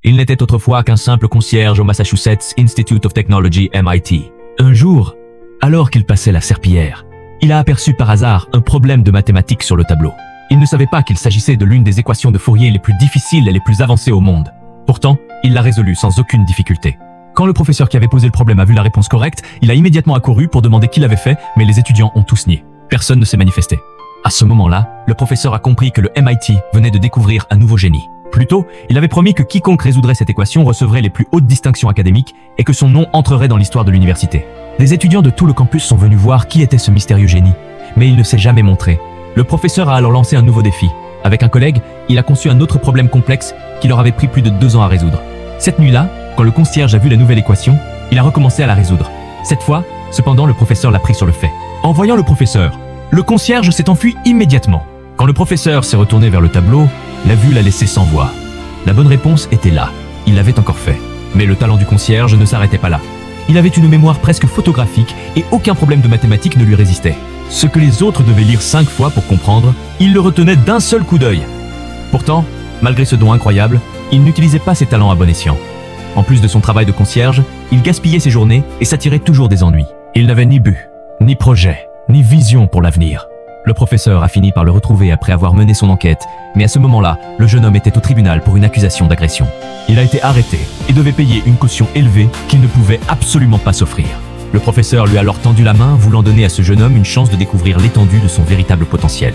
Il n'était autrefois qu'un simple concierge au Massachusetts Institute of Technology MIT. Un jour, alors qu'il passait la serpillière, il a aperçu par hasard un problème de mathématiques sur le tableau. Il ne savait pas qu'il s'agissait de l'une des équations de Fourier les plus difficiles et les plus avancées au monde. Pourtant, il l'a résolue sans aucune difficulté. Quand le professeur qui avait posé le problème a vu la réponse correcte, il a immédiatement accouru pour demander qui l'avait fait, mais les étudiants ont tous nié. Personne ne s'est manifesté. À ce moment-là, le professeur a compris que le MIT venait de découvrir un nouveau génie. Plus tôt, il avait promis que quiconque résoudrait cette équation recevrait les plus hautes distinctions académiques et que son nom entrerait dans l'histoire de l'université. Des étudiants de tout le campus sont venus voir qui était ce mystérieux génie, mais il ne s'est jamais montré. Le professeur a alors lancé un nouveau défi. Avec un collègue, il a conçu un autre problème complexe qui leur avait pris plus de 2 ans à résoudre. Cette nuit-là, quand le concierge a vu la nouvelle équation, il a recommencé à la résoudre. Cette fois, cependant, le professeur l'a pris sur le fait. En voyant le professeur, le concierge s'est enfui immédiatement. Quand le professeur s'est retourné vers le tableau, la vue l'a laissé sans voix. La bonne réponse était là. Il l'avait encore fait. Mais le talent du concierge ne s'arrêtait pas là. Il avait une mémoire presque photographique et aucun problème de mathématiques ne lui résistait. Ce que les autres devaient lire 5 fois pour comprendre, il le retenait d'un seul coup d'œil. Pourtant, malgré ce don incroyable, il n'utilisait pas ses talents à bon escient. En plus de son travail de concierge, il gaspillait ses journées et s'attirait toujours des ennuis. Il n'avait ni but, ni projet, ni vision pour l'avenir. Le professeur a fini par le retrouver après avoir mené son enquête, mais à ce moment-là, le jeune homme était au tribunal pour une accusation d'agression. Il a été arrêté et devait payer une caution élevée qu'il ne pouvait absolument pas s'offrir. Le professeur lui a alors tendu la main, voulant donner à ce jeune homme une chance de découvrir l'étendue de son véritable potentiel.